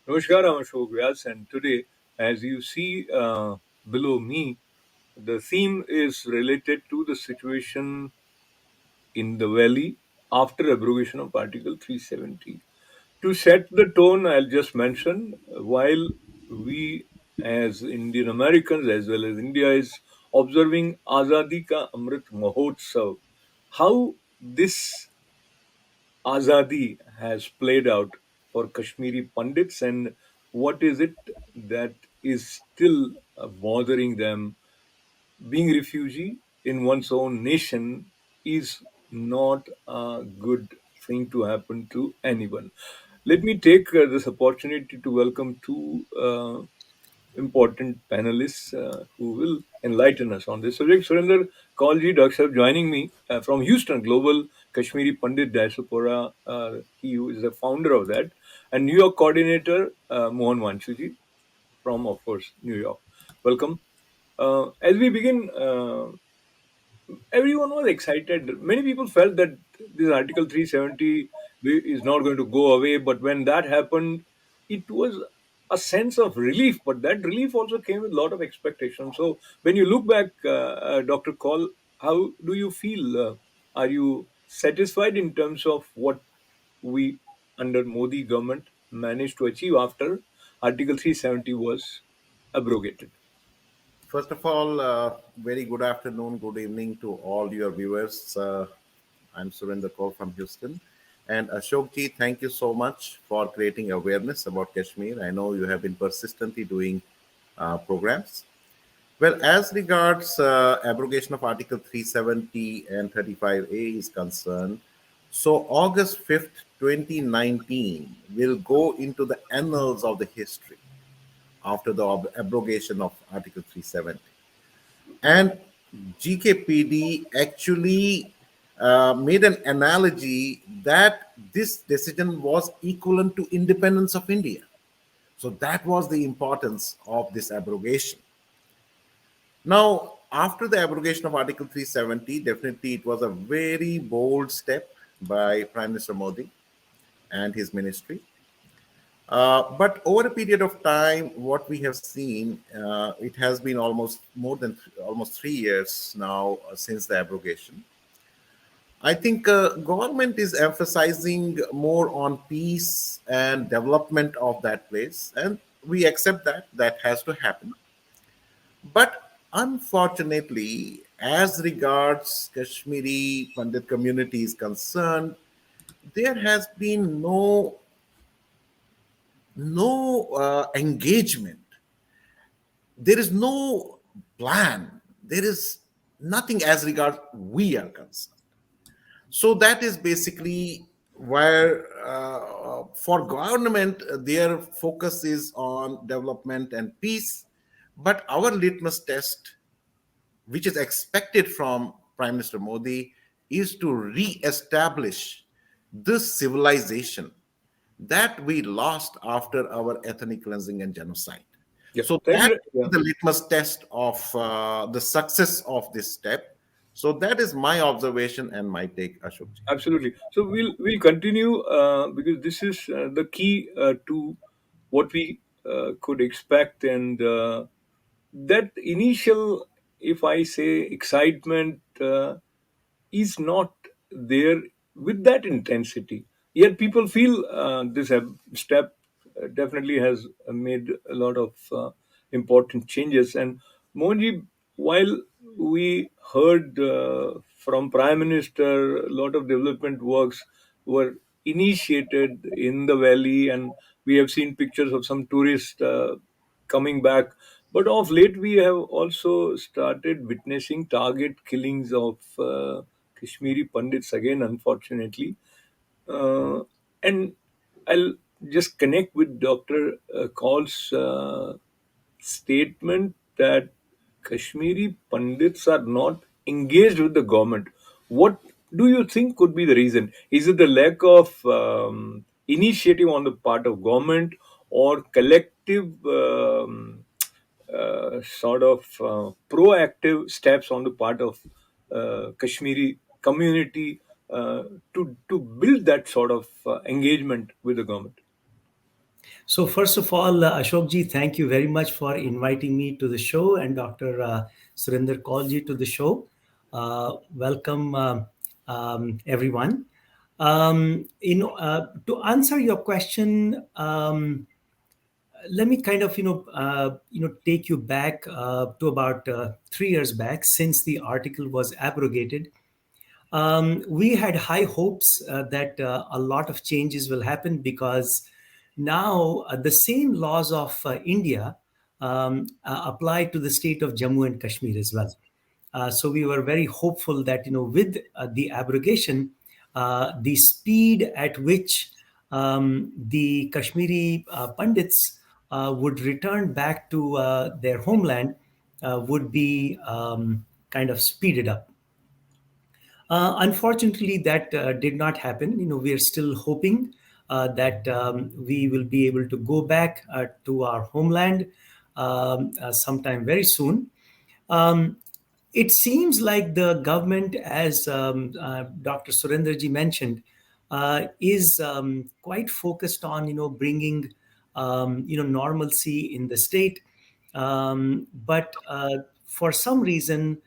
Namaskar, I'm Ashok Vyas, and today, as you see below me, the theme is related to the situation in the valley after abrogation of Article 370. To set the tone, I'll just mention while we, as Indian Americans as well as India, is observing Azadi Ka Amrit Mahotsav, how this Azadi has played out for Kashmiri Pandits, and what is it that is still bothering them. Being refugee in one's own nation is not a good thing to happen to anyone. Let me take this opportunity to welcome two important panelists who will enlighten us on this subject. Surendra, Kaulji, Dr. Sahib, joining me from Houston, Global Kashmiri Pandit Diaspora. He is the founder of that. And New York coordinator, Mohan Wanchoo from, of course, New York. Welcome. As we begin, everyone was excited. Many people felt that this Article 370 is not going to go away. But when that happened, it was a sense of relief. But that relief also came with a lot of expectation. So when you look back, Dr. Kaul, how do you feel? Are you satisfied in terms of what we under Modi government managed to achieve after Article 370 was abrogated? First of all, very good afternoon, good evening to all your viewers. I'm Surendra Kaul from Houston. And Ashokji, thank you so much for creating awareness about Kashmir. I know you have been persistently doing programs. Well, as regards abrogation of Article 370 and 35A is concerned, so August 5th, 2019 will go into the annals of the history after the abrogation of Article 370. And GKPD actually made an analogy that this decision was equivalent to independence of India. So that was the importance of this abrogation. Now, after the abrogation of Article 370, definitely it was a very bold step by Prime Minister Modi and his ministry. But over a period of time, what we have seen, it has been almost more than almost 3 years now since the abrogation. I think government is emphasizing more on peace and development of that place, and we accept that that has to happen. But unfortunately, as regards Kashmiri Pandit community is concerned, there has been no engagement. There is no plan. There is nothing as regards we are concerned. So that is basically where for government their focus is on development and peace, but our litmus test, which is expected from Prime Minister Modi, is to re-establish this civilization that we lost after our ethnic cleansing and genocide. Yeah, So thank that you. is Yeah. the litmus test of the success of this step. So that is my observation and my take, Ashokji. Absolutely. So we'll continue because this is the key to what we could expect, and that initial, if I say, excitement is not there with that intensity. Yet people feel this step definitely has made a lot of important changes. And Mohanji, while we heard from Prime Minister, a lot of development works were initiated in the valley, and we have seen pictures of some tourists coming back. But of late, we have also started witnessing target killings of Kashmiri Pandits again, unfortunately. Uh, and I'll just connect with Dr. Kaul's statement that Kashmiri Pandits are not engaged with the government. What do you think could be the reason? Is it the lack of initiative on the part of government, or collective sort of proactive steps on the part of Kashmiri community to build that sort of engagement with the government? So, first of all, Ashokji, thank you very much for inviting me to the show, and Dr. Surendra Kaulji to the show. Welcome, everyone. To answer your question, let me kind of take you back to about 3 years back, since the article was abrogated. We had high hopes that a lot of changes will happen, because now the same laws of India apply to the state of Jammu and Kashmir as well. So we were very hopeful that, with the abrogation, the speed at which the Kashmiri Pandits would return back to their homeland would be kind of speeded up. Unfortunately, that did not happen. We are still hoping that we will be able to go back to our homeland sometime very soon. Um, it seems like the government, as Dr. Surendraji mentioned, is quite focused on bringing normalcy in the state, but for some reason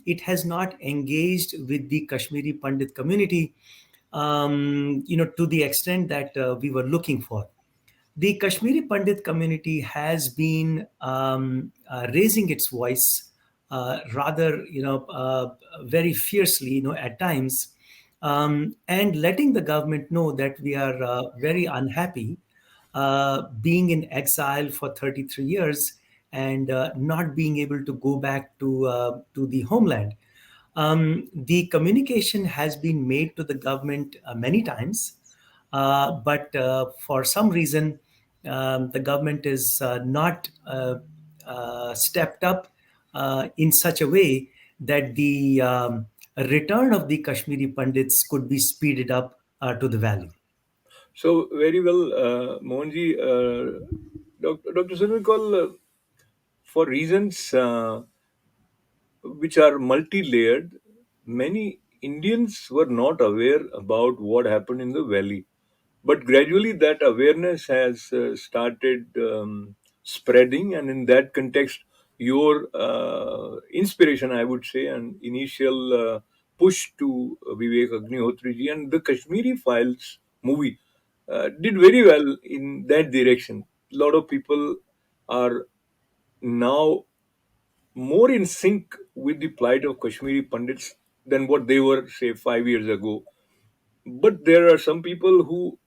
it has not engaged with the Kashmiri Pandit community, to the extent that we were looking for. The Kashmiri Pandit community has been raising its voice rather, very fiercely, at times, and letting the government know that we are very unhappy being in exile for 33 years and not being able to go back to the homeland. The communication has been made to the government many times, but for some reason, the government is not stepped up in such a way that the return of the Kashmiri Pandits could be speeded up to the valley. So very well, Mohanji, Dr. Sunil, for reasons which are multi-layered, many Indians were not aware about what happened in the valley. But gradually that awareness has started spreading, and in that context, your inspiration, I would say, and initial push to Vivek Agnihotriji and the Kashmiri Files movie did very well in that direction. A lot of people are now more in sync with the plight of Kashmiri Pandits than what they were, say, 5 years ago. But there are some people who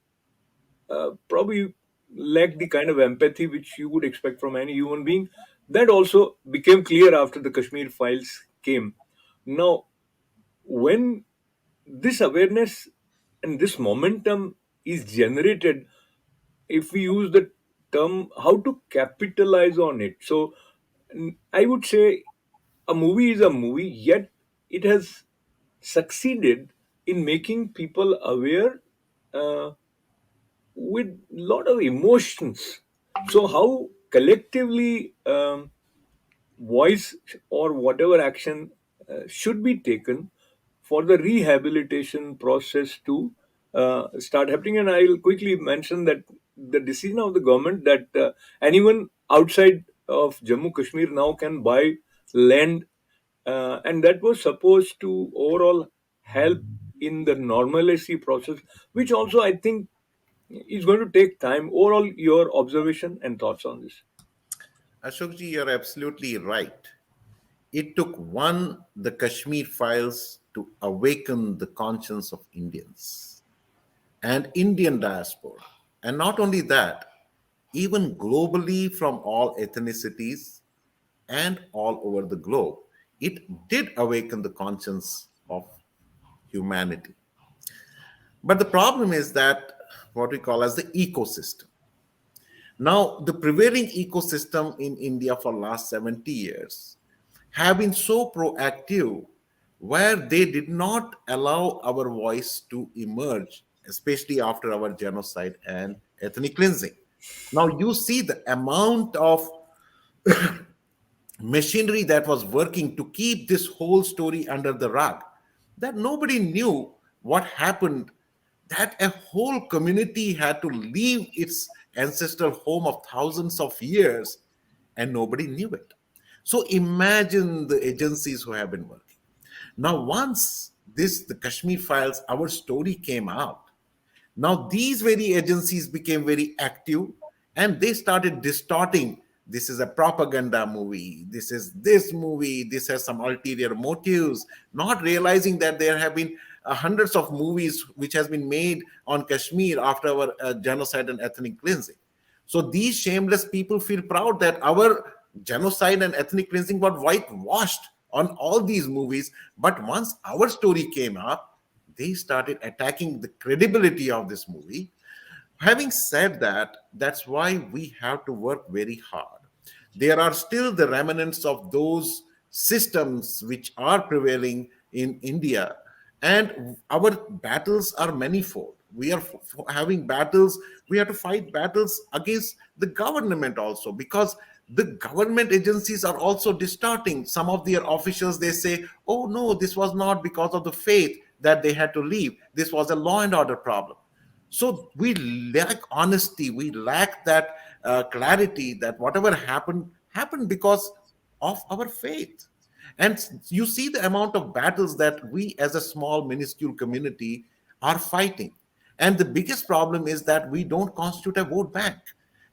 probably lack the kind of empathy which you would expect from any human being. That also became clear after the Kashmir files came. Now, when this awareness and this momentum is generated, if we use the term, how to capitalize on it. So, I would say a movie is a movie, yet it has succeeded in making people aware uh, with lot of emotions. So how collectively voice or whatever action should be taken for the rehabilitation process to start happening. And I'll quickly mention that the decision of the government that anyone outside of Jammu Kashmir now can buy land, and that was supposed to overall help in the normalcy process, which also I think is going to take time. Overall, your observation and thoughts on this? Ashokji, you're absolutely right. It took the Kashmir files to awaken the conscience of Indians and Indian diaspora. And not only that, even globally from all ethnicities and all over the globe, it did awaken the conscience of humanity. But the problem is that what we call as the ecosystem. Now, the prevailing ecosystem in India for last 70 years have been so proactive where they did not allow our voice to emerge, especially after our genocide and ethnic cleansing. Now, you see the amount of machinery that was working to keep this whole story under the rug, that nobody knew what happened that a whole community had to leave its ancestral home of thousands of years and nobody knew it. So imagine the agencies who have been working. Now, once the Kashmir files, our story came out, now, these very agencies became very active and they started distorting. This is a propaganda movie. This is this movie. This has some ulterior motives, not realizing that there have been hundreds of movies which has been made on Kashmir after our genocide and ethnic cleansing. So these shameless people feel proud that our genocide and ethnic cleansing were whitewashed on all these movies. But once our story came up, they started attacking the credibility of this movie. Having said that, that's why we have to work very hard. There are still the remnants of those systems which are prevailing in India, and our battles are manifold. We are having battles, we have to fight battles against the government also, because the government agencies are also distorting some of their officials. They say, oh no, this was not because of the faith that they had to leave, this was a law and order problem. So we lack honesty, we lack that clarity that whatever happened happened because of our faith. And you see the amount of battles that we as a small minuscule community are fighting. And the biggest problem is that we don't constitute a vote bank.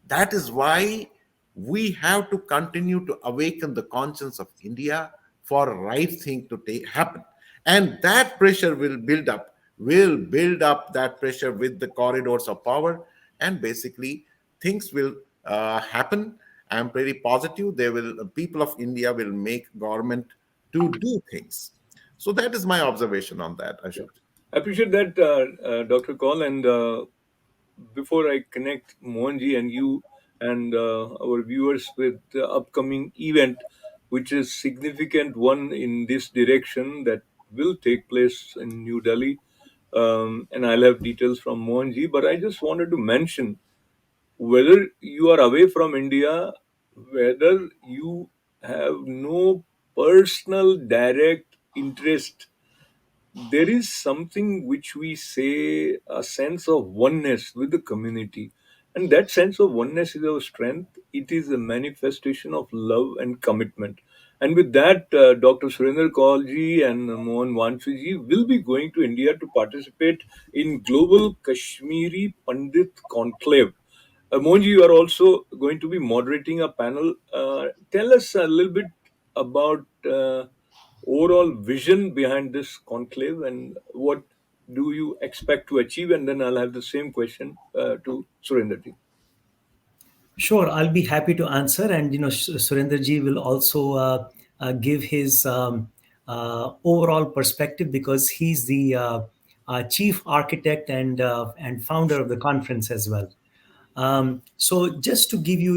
That is why we have to continue to awaken the conscience of India for right thing to happen. And that pressure will build up that pressure with the corridors of power, and basically things will happen. I'm pretty positive they will, people of India will make government to do things. So that is my observation on that, Yeah. Ashok. I appreciate that, Dr. Kaul. And before I connect Mohanji and you and our viewers with the upcoming event, which is significant one in this direction that will take place in New Delhi, and I'll have details from Mohanji. But I just wanted to mention, whether you are away from India, whether you have no personal direct interest, there is something which we say a sense of oneness with the community, and that sense of oneness is our strength. It is a manifestation of love and commitment. And with that, Dr. Surendra Kaulji and Mohan Wanchoo will be going to India to participate in global Kashmiri Pandit conclave. Mohanji, you are also going to be moderating a panel. Tell us a little bit about overall vision behind this conclave and what do you expect to achieve, and then I'll have the same question to Surendraji. Sure, I'll be happy to answer, and Surendraji will also give his overall perspective, because he's the chief architect and founder of the conference as well. So, just to give you,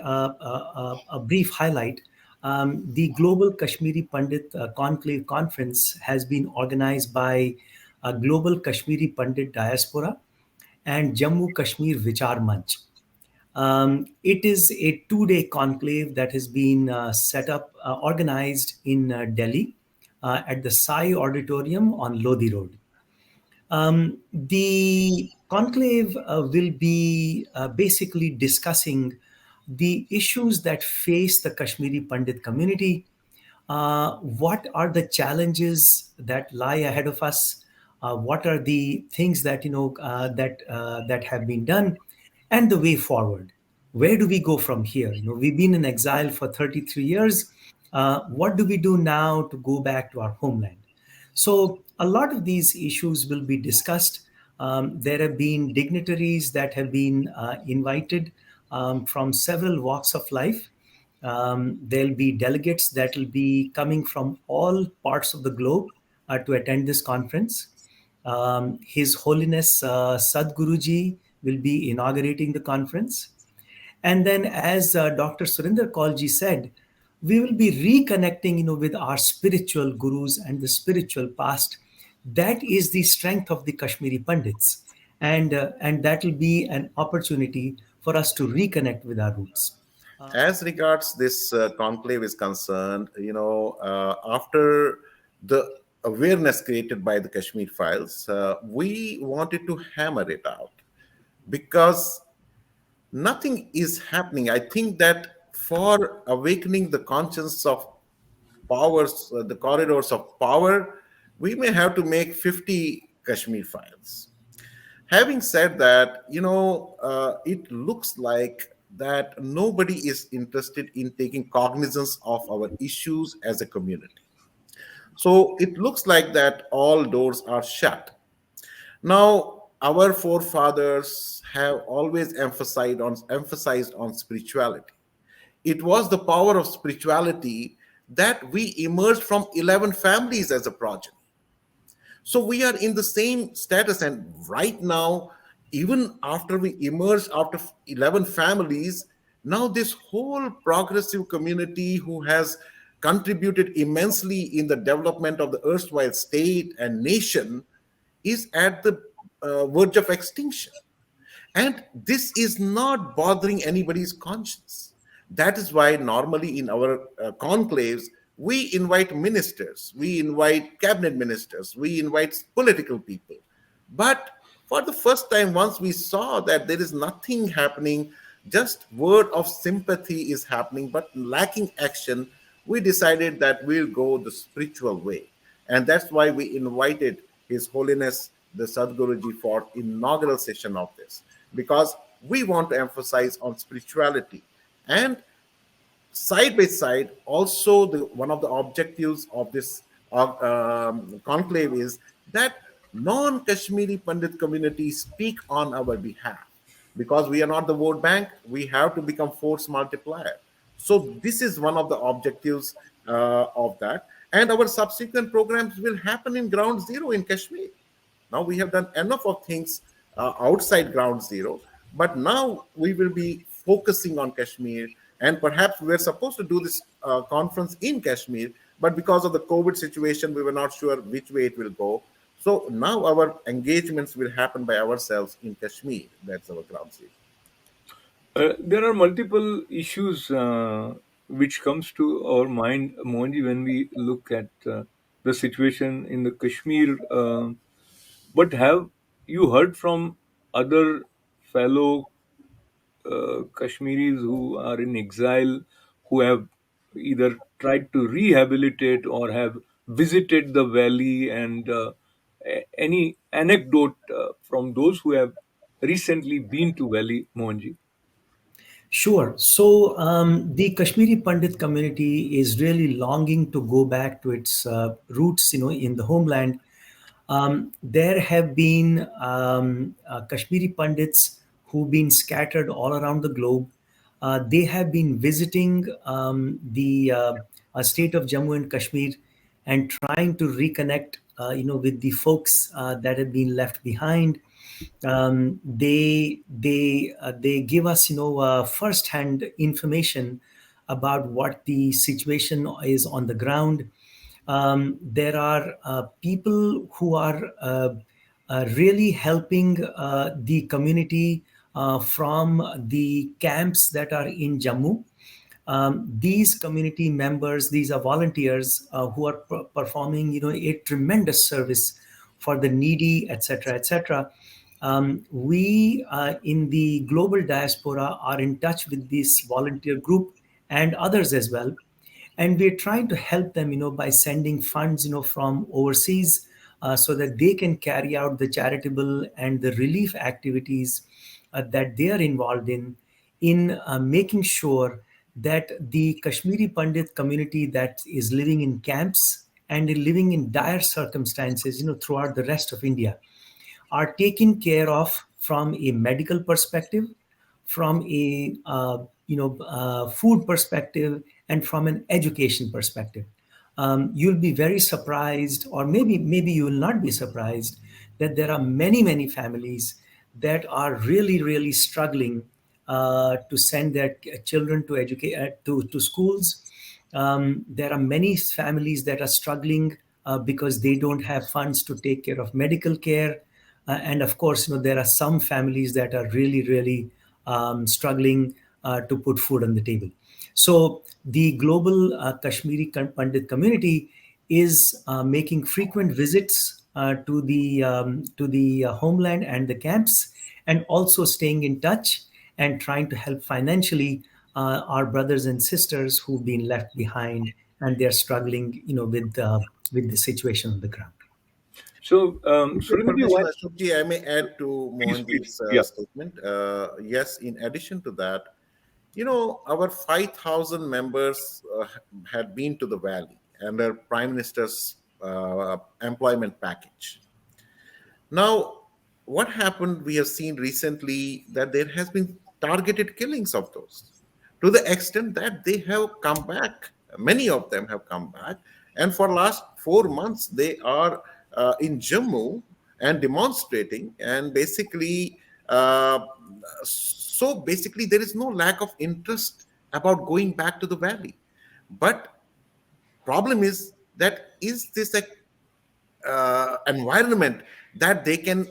a brief highlight, the Global Kashmiri Pandit Conclave Conference has been organized by Global Kashmiri Pandit Diaspora and Jammu Kashmir Vichar Manch. It is a 2-day conclave that has been set up, organized in Delhi at the Sai Auditorium on Lodi Road. The conclave will be basically discussing the issues that face the Kashmiri Pandit community. What are the challenges that lie ahead of us? What are the things that that have been done, and the way forward? Where do we go from here? We've been in exile for 33 years. What do we do now to go back to our homeland? So, a lot of these issues will be discussed. There have been dignitaries that have been invited from several walks of life. There'll be delegates that will be coming from all parts of the globe to attend this conference. His Holiness Sadhguruji will be inaugurating the conference. And then, as Dr. Surendra Kaulji said, we will be reconnecting, with our spiritual gurus and the spiritual past. That is the strength of the Kashmiri Pandits, and that will be an opportunity for us to reconnect with our roots. As regards this conclave is concerned, after the awareness created by the Kashmir files, we wanted to hammer it out because nothing is happening. I think that for awakening the conscience of powers, the corridors of power, we may have to make 50 Kashmir files. Having said that, it looks like that nobody is interested in taking cognizance of our issues as a community. So it looks like that all doors are shut. Now, our forefathers have always emphasized on spirituality. It was the power of spirituality that we emerged from 11 families as a progeny. So we are in the same status, and right now, even after we emerge after 11 families, now this whole progressive community who has contributed immensely in the development of the erstwhile state and nation is at the verge of extinction. And this is not bothering anybody's conscience. That is why normally in our conclaves, we invite ministers, we invite cabinet ministers, we invite political people. But for the first time, once we saw that there is nothing happening, just word of sympathy is happening, but lacking action, we decided that we'll go the spiritual way. And that's why we invited His Holiness the Sadguruji for inaugural session of this, because we want to emphasize on spirituality. And side by side, also one of the objectives of this conclave is that non-Kashmiri Pandit community speak on our behalf, because we are not the vote bank. We have to become force multiplier. So this is one of the objectives of that. And our subsequent programs will happen in ground zero in Kashmir. Now we have done enough of things outside ground zero, but now we will be focusing on Kashmir. And perhaps we were supposed to do this conference in Kashmir, but because of the COVID situation, we were not sure which way it will go. So now our engagements will happen by ourselves in Kashmir. That's our ground zero. There are multiple issues which comes to our mind, Mohanji, when we look at the situation in the Kashmir. But have you heard from other fellow Kashmiris who are in exile, who have either tried to rehabilitate or have visited the valley, and any anecdote from those who have recently been to valley, Mohanji? Sure. So the Kashmiri Pandit community is really longing to go back to its roots, in the homeland. There have been Kashmiri Pandits who've been scattered all around the globe. They have been visiting the state of Jammu and Kashmir and trying to reconnect, with the folks that have been left behind. They give us, first-hand information about what the situation is on the ground. There are people who are really helping the community from the camps that are in Jammu. These community members, these are volunteers who are performing, a tremendous service for the needy, etc., etc. We in the global diaspora are in touch with this volunteer group and others as well, and we're trying to help them, by sending funds, from overseas, so that they can carry out the charitable and the relief activities that they are involved in making sure that the Kashmiri Pandit community that is living in camps and living in dire circumstances, throughout the rest of India, are taken care of from a medical perspective, from a food perspective, and from an education perspective. You'll be very surprised, or maybe you will not be surprised, that there are many families that are really struggling to send their children to educate to schools. There are many families that are struggling because they don't have funds to take care of medical care. And of course, there are some families that are really struggling to put food on the table. So the global Kashmiri Pandit community is making frequent visits to the homeland and the camps, and also staying in touch and trying to help financially our brothers and sisters who've been left behind, and they're struggling, with the situation on the ground. So, With your Surendra, permission, why? Ashokji, I may add to Please, please. Mohanji's Yeah. statement. Yes, in addition to that, our 5,000 members had been to the valley under Prime Minister's employment package. Now, what happened? We have seen recently that there has been targeted killings of those, to the extent that they have come back. Many of them have come back, and for last 4 months they are in Jammu and demonstrating. And basically, uh, so basically, there is no lack of interest about going back to the valley. But problem is this a environment that they can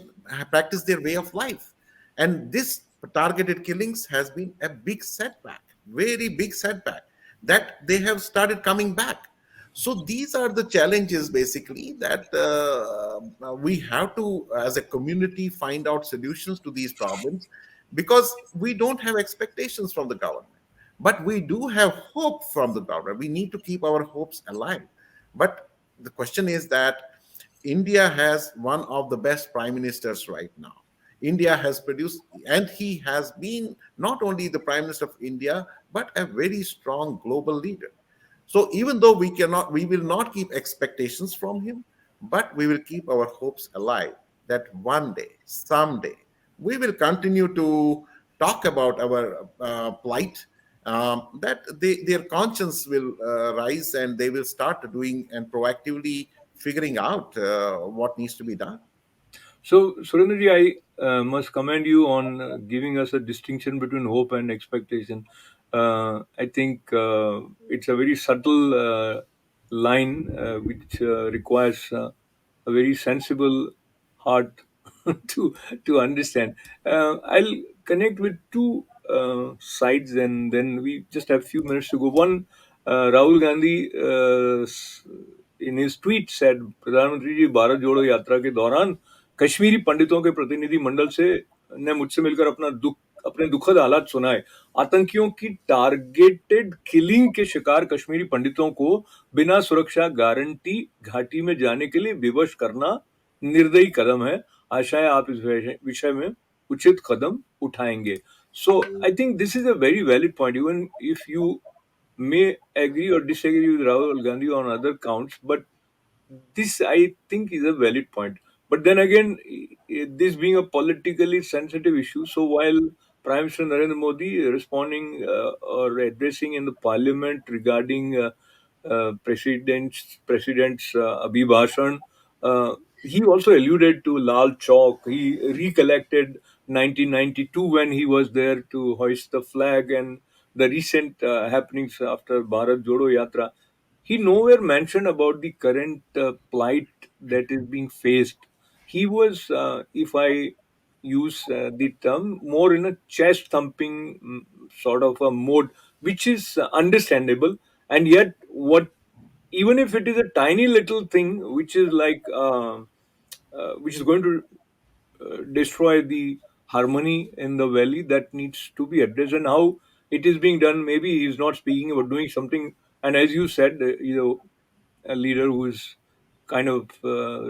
practice their way of life? And this targeted killings has been a big setback, very big setback, that they have started coming back. So these are the challenges basically that we have to, as a community, find out solutions to these problems, because we don't have expectations from the government, but we do have hope from the government. We need to keep our hopes alive. But the question is that India has one of the best prime ministers right now. India has produced, and he has been not only the prime minister of India, but a very strong global leader. So even though we will not keep expectations from him, but we will keep our hopes alive that one day, someday, we will continue to talk about our plight. That their conscience will rise, and they will start doing and proactively figuring out what needs to be done. So, Surendraji, I must commend you on giving us a distinction between hope and expectation. I think it's a very subtle line which requires a very sensible heart to understand. I'll connect with two sides, and then we just have a few minutes to go. One, Rahul Gandhi in his tweet said, प्रधानमंत्री जी भारत जोड़ो यात्रा के दौरान कश्मीरी पंडितों के प्रतिनिधि मंडल से ने मुझसे मिलकर अपने दुखद हालात सुनाए। आतंकियों की टारगेटेड किलिंग के शिकार कश्मीरी पंडितों को बिना सुरक्षा गारंटी घाटी में जाने के लिए विवश करना निर्दयी कदम है। आशा है आप इस विषय में उचित कदम उठाएंगे। So I think this is a very valid point, even if you may agree or disagree with Rahul Gandhi on other counts, but this I think is a valid point. But then again, this being a politically sensitive issue, so while Prime Minister Narendra Modi responding or addressing in the parliament regarding president's Abhibhashan, he also alluded to Lal Chowk. He recollected 1992 when he was there to hoist the flag, and the recent happenings after Bharat Jodo Yatra. He nowhere mentioned about the current plight that is being faced. He was, if I use the term, more in a chest thumping sort of a mode, which is understandable. And yet, what, even if it is a tiny little thing, which is like, which is going to destroy the harmony in the valley, that needs to be addressed. And how it is being done, maybe he's not speaking about doing something. And as you said, a leader who is kind of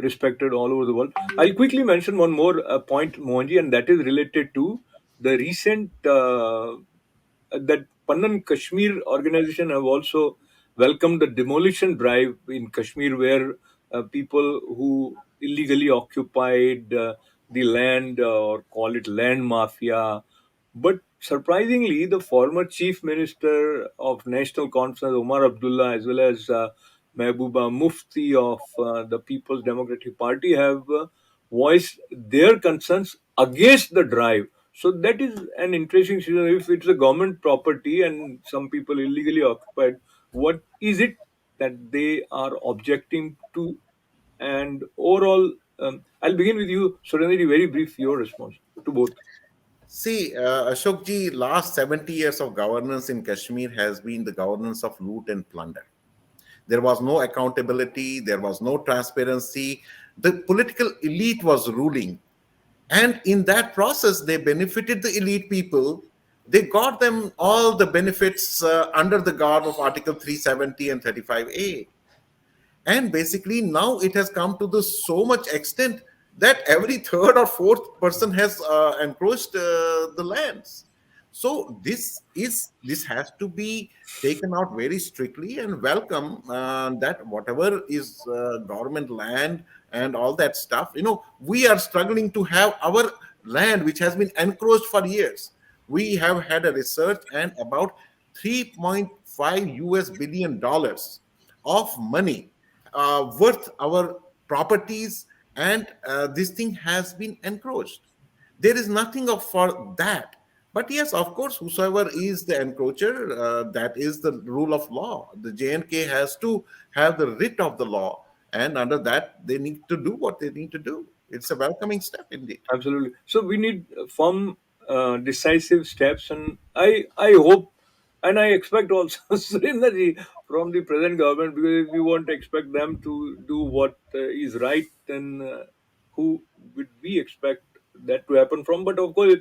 respected all over the world. I'll quickly mention one more point, Mohanji, and that is related to the recent that Pannan Kashmir organization have also welcomed the demolition drive in Kashmir, where people who illegally occupied the land, or call it land mafia. But surprisingly, the former chief minister of National Conference, Omar Abdullah, as well as Mehbooba Mufti of the People's Democratic Party, have voiced their concerns against the drive. So that is an interesting situation. If it's a government property and some people illegally occupied, what is it that they are objecting to? And overall, I'll begin with you, Surendra. Very brief, your response to both. See, Ashokji, last 70 years of governance in Kashmir has been the governance of loot and plunder. There was no accountability, there was no transparency. The political elite was ruling, and in that process they benefited the elite people. They got them all the benefits under the garb of article 370 and 35A. And basically now it has come to the so much extent that every third or fourth person has encroached the lands. So this has to be taken out very strictly and welcome, that whatever is government land and all that stuff, we are struggling to have our land which has been encroached for years. We have had a research, and about 3.5 US billion dollars of money worth our properties, and this thing has been encroached. There is nothing of for that. But yes, of course, whosoever is the encroacher, that is the rule of law. The JNK has to have the writ of the law, and under that, they need to do what they need to do. It's a welcoming step indeed. Absolutely. So we need firm, decisive steps, and I hope and I expect also Surendra ji from the present government, because if we want to expect them to do what is right, then who would we expect that to happen from? But of course,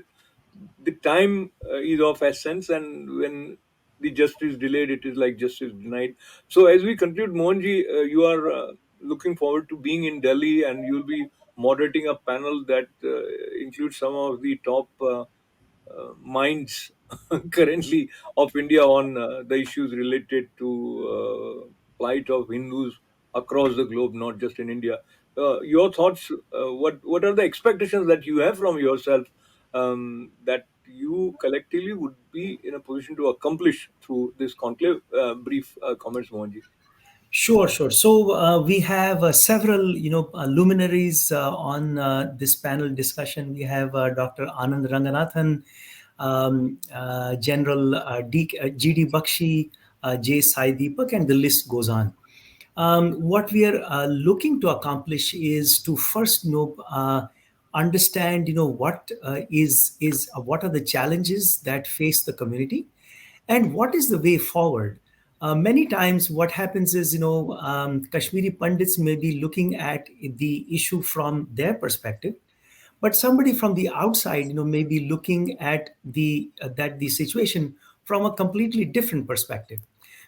the time is of essence, and when the justice delayed, it is like justice denied. So as we conclude, Mohanji, you are looking forward to being in Delhi, and you'll be moderating a panel that includes some of the top minds currently of India on the issues related to plight of Hindus across the globe, not just in India. Your thoughts? What are the expectations that you have from yourself, that you collectively would be in a position to accomplish through this conclave? Brief comments, Mohanji. Sure, sure. So we have several, luminaries on this panel discussion. We have Dr. Anand Ranganathan, General G.D. Bakshi, J. Sai Deepak, and the list goes on. What we are looking to accomplish is to first understand, what are the challenges that face the community, and what is the way forward. Many times what happens is, Kashmiri Pandits may be looking at the issue from their perspective, but somebody from the outside, may be looking at the situation from a completely different perspective.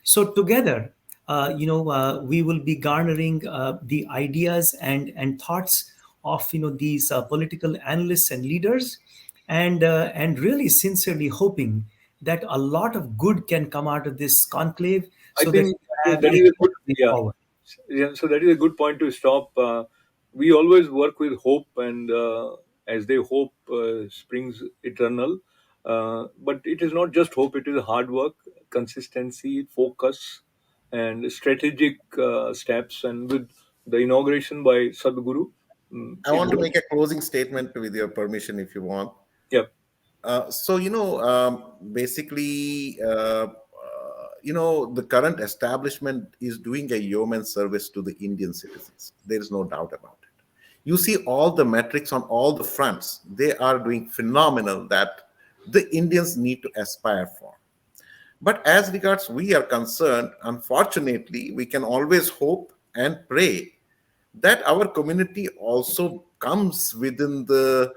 So together, we will be garnering the ideas and thoughts of these political analysts and leaders, and really sincerely hoping that a lot of good can come out of this conclave, I so that think we have that a is a good, better way yeah. forward. Yeah, so that is a good point to stop. We always work with hope, and as they hope springs eternal. But it is not just hope; it is hard work, consistency, focus, and strategic steps. And with the inauguration by Sadhguru, I it want to was, make a closing statement with your permission, if you want. yeah, Basically, the current establishment is doing a yeoman service to the Indian citizens. There is no doubt about it. You see all the metrics on all the fronts. They are doing phenomenal that the Indians need to aspire for. But as regards we are concerned, unfortunately, we can always hope and pray that our community also comes within the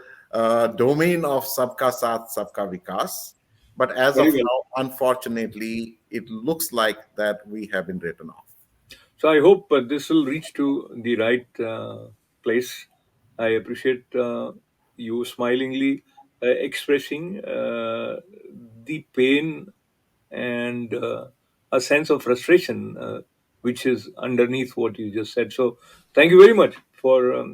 domain of Sabka Saath, Sabka Vikas. But as very of well. now, unfortunately, it looks like that we have been written off. So I hope this will reach to the right place. I appreciate you smilingly expressing the pain and a sense of frustration which is underneath what you just said. So thank you very much for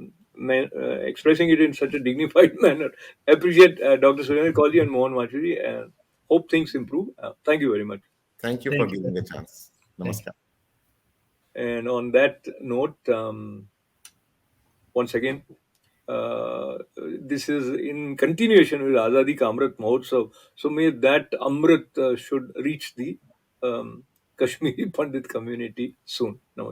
expressing it in such a dignified manner. Appreciate Dr. Surendra Kaulji and Mohan Machuri, and hope things improve. Thank you very much. Thank you for Thank you. giving a chance. Thank you. Namaskar. And on that note, once again, this is in continuation with Azadi Ka Amrit Mahotsav. So may that Amrit should reach the Kashmiri Pandit community soon. Namaste.